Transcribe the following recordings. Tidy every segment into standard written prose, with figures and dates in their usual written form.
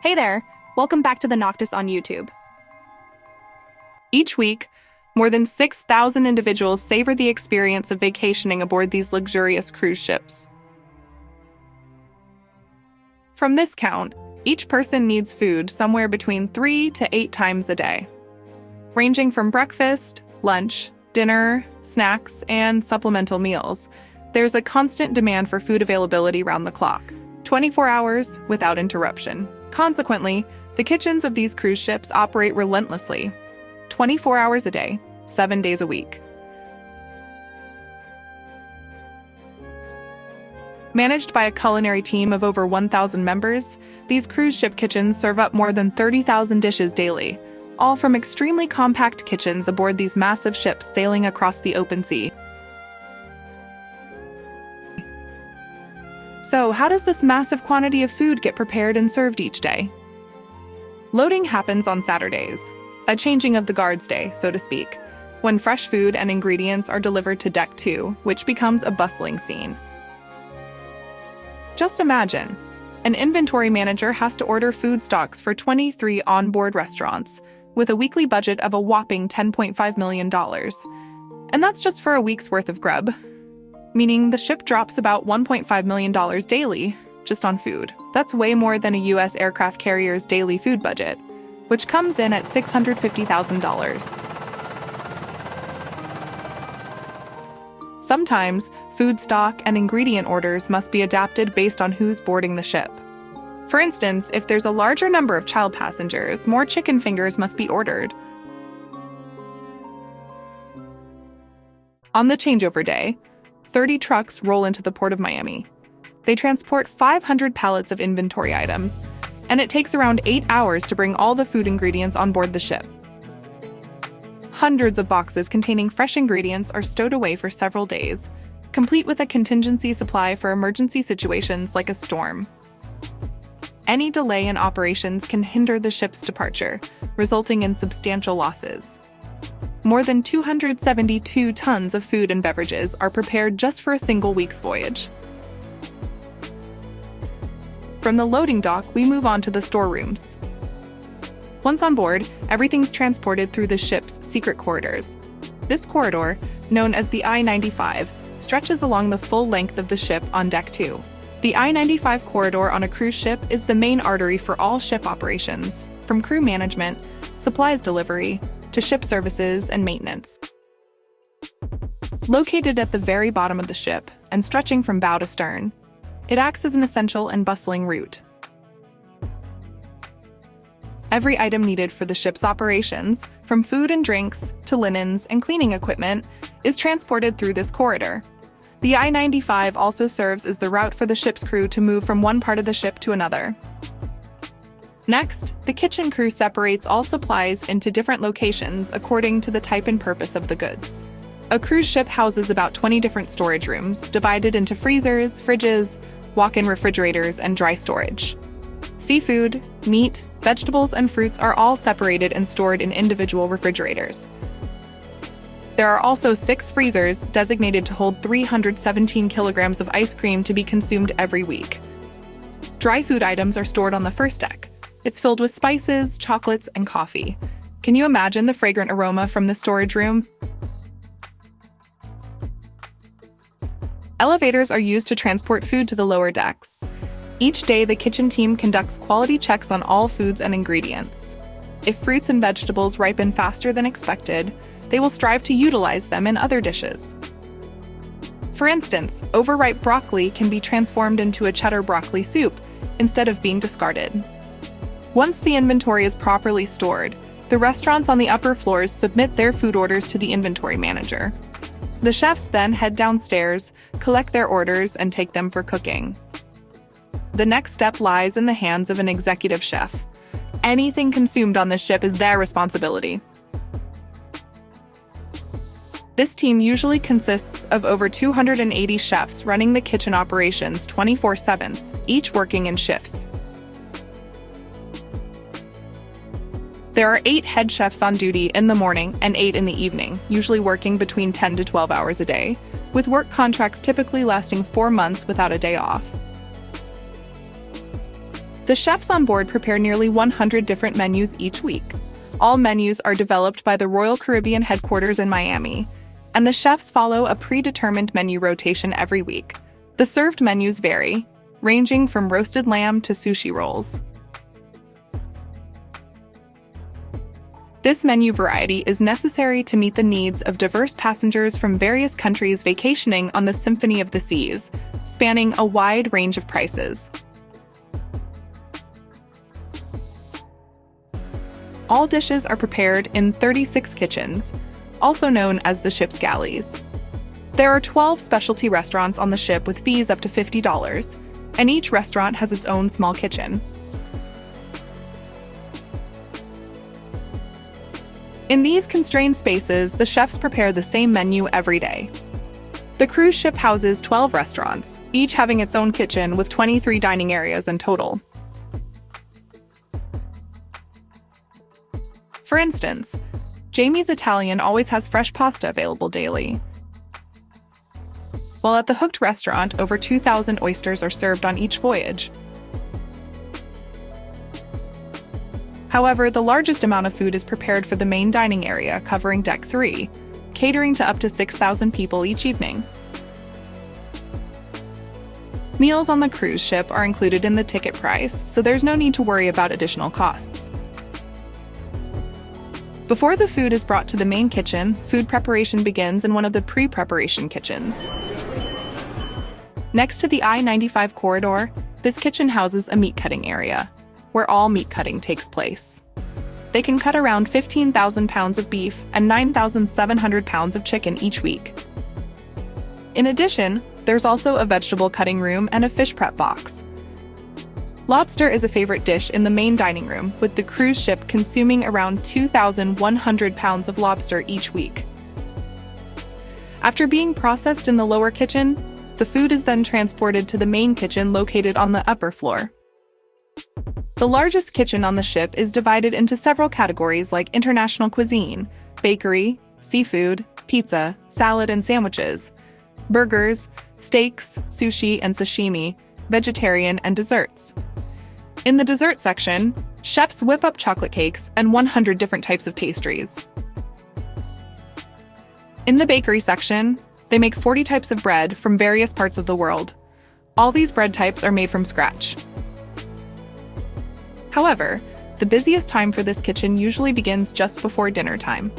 Hey there, welcome back to the Nauctis on YouTube. Each week, more than 6,000 individuals savor the experience of vacationing aboard these luxurious cruise ships. From this count, each person needs food somewhere between 3 to 8 times a day, ranging from breakfast, lunch, dinner, snacks, and supplemental meals. There's a constant demand for food availability round the clock, 24 hours without interruption. Consequently, the kitchens of these cruise ships operate relentlessly, 24 hours a day, 7 days a week. Managed by a culinary team of over 1,000 members, these cruise ship kitchens serve up more than 30,000 dishes daily, all from extremely compact kitchens aboard these massive ships sailing across the open sea. So, how does this massive quantity of food get prepared and served each day? Loading happens on Saturdays, a changing of the guard's day, so to speak, when fresh food and ingredients are delivered to Deck 2, which becomes a bustling scene. Just imagine, an inventory manager has to order food stocks for 23 onboard restaurants, with a weekly budget of a whopping $10.5 million. And that's just for a week's worth of grub, meaning the ship drops about $1.5 million daily just on food. That's way more than a U.S. aircraft carrier's daily food budget, which comes in at $650,000. Sometimes, food stock and ingredient orders must be adapted based on who's boarding the ship. For instance, if there's a larger number of child passengers, more chicken fingers must be ordered. On the changeover day, 30 trucks roll into the port of Miami. They transport 500 pallets of inventory items, and it takes around 8 hours to bring all the food ingredients on board the ship. Hundreds of boxes containing fresh ingredients are stowed away for several days, complete with a contingency supply for emergency situations like a storm. Any delay in operations can hinder the ship's departure, resulting in substantial losses. More than 272 tons of food and beverages are prepared just for a single week's voyage. From the loading dock, we move on to the storerooms. Once on board, everything's transported through the ship's secret corridors. This corridor, known as the I-95, stretches along the full length of the ship on Deck 2. The I-95 corridor on a cruise ship is the main artery for all ship operations, from crew management, supplies delivery, to ship services and maintenance. Located at the very bottom of the ship and stretching from bow to stern, it acts as an essential and bustling route. Every item needed for the ship's operations, from food and drinks to linens and cleaning equipment, is transported through this corridor. The I-95 also serves as the route for the ship's crew to move from one part of the ship to another. Next, the kitchen crew separates all supplies into different locations according to the type and purpose of the goods. A cruise ship houses about 20 different storage rooms, divided into freezers, fridges, walk-in refrigerators, and dry storage. Seafood, meat, vegetables, and fruits are all separated and stored in individual refrigerators. There are also 6 freezers designated to hold 317 kilograms of ice cream to be consumed every week. Dry food items are stored on the first deck. It's filled with spices, chocolates, and coffee. Can you imagine the fragrant aroma from the storage room? Elevators are used to transport food to the lower decks. Each day, the kitchen team conducts quality checks on all foods and ingredients. If fruits and vegetables ripen faster than expected, they will strive to utilize them in other dishes. For instance, overripe broccoli can be transformed into a cheddar broccoli soup instead of being discarded. Once the inventory is properly stored, the restaurants on the upper floors submit their food orders to the inventory manager. The chefs then head downstairs, collect their orders, and take them for cooking. The next step lies in the hands of an executive chef. Anything consumed on the ship is their responsibility. This team usually consists of over 280 chefs running the kitchen operations 24/7, each working in shifts. There are 8 head chefs on duty in the morning and 8 in the evening, usually working between 10 to 12 hours a day, with work contracts typically lasting 4 months without a day off. The chefs on board prepare nearly 100 different menus each week. All menus are developed by the Royal Caribbean headquarters in Miami, and the chefs follow a predetermined menu rotation every week. The served menus vary, ranging from roasted lamb to sushi rolls. This menu variety is necessary to meet the needs of diverse passengers from various countries vacationing on the Symphony of the Seas, spanning a wide range of prices. All dishes are prepared in 36 kitchens, also known as the ship's galleys. There are 12 specialty restaurants on the ship with fees up to $50, and each restaurant has its own small kitchen. In these constrained spaces, the chefs prepare the same menu every day. The cruise ship houses 12 restaurants, each having its own kitchen with 23 dining areas in total. For instance, Jamie's Italian always has fresh pasta available daily. While at the Hooked restaurant, over 2,000 oysters are served on each voyage. However, the largest amount of food is prepared for the main dining area, covering Deck 3, catering to up to 6,000 people each evening. Meals on the cruise ship are included in the ticket price, so there's no need to worry about additional costs. Before the food is brought to the main kitchen, food preparation begins in one of the pre-preparation kitchens. Next to the I-95 corridor, this kitchen houses a meat cutting area, where all meat cutting takes place. They can cut around 15,000 pounds of beef and 9,700 pounds of chicken each week. In addition, there's also a vegetable cutting room and a fish prep box. Lobster is a favorite dish in the main dining room, with the cruise ship consuming around 2,100 pounds of lobster each week. After being processed in the lower kitchen, the food is then transported to the main kitchen located on the upper floor. The largest kitchen on the ship is divided into several categories like international cuisine, bakery, seafood, pizza, salad and sandwiches, burgers, steaks, sushi and sashimi, vegetarian and desserts. In the dessert section, chefs whip up chocolate cakes and 100 different types of pastries. In the bakery section, they make 40 types of bread from various parts of the world. All these bread types are made from scratch. However, the busiest time for this kitchen usually begins just before dinner time.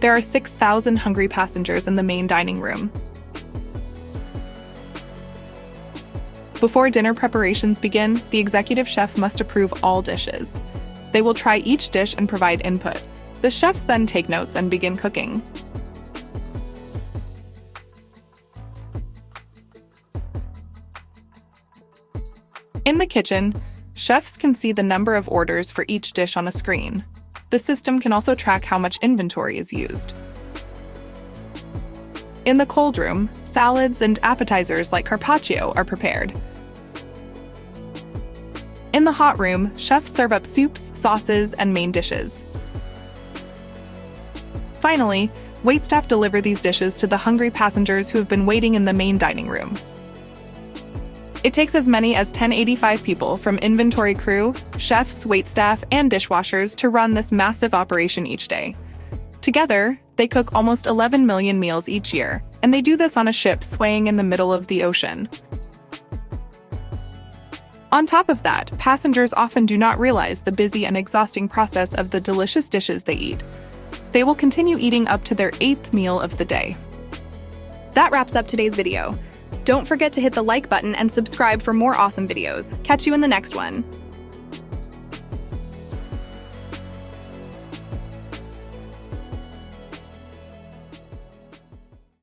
There are 6,000 hungry passengers in the main dining room. Before dinner preparations begin, the executive chef must approve all dishes. They will try each dish and provide input. The chefs then take notes and begin cooking. In the kitchen, chefs can see the number of orders for each dish on a screen. The system can also track how much inventory is used. In the cold room, salads and appetizers like carpaccio are prepared. In the hot room, chefs serve up soups, sauces, and main dishes. Finally, waitstaff deliver these dishes to the hungry passengers who have been waiting in the main dining room. It takes as many as 1085 people from inventory crew, chefs, waitstaff, and dishwashers to run this massive operation each day. Together, they cook almost 11 million meals each year, and they do this on a ship swaying in the middle of the ocean. On top of that, passengers often do not realize the busy and exhausting process of the delicious dishes they eat. They will continue eating up to their 8th meal of the day. That wraps up today's video. Don't forget to hit the like button and subscribe for more awesome videos. Catch you in the next one.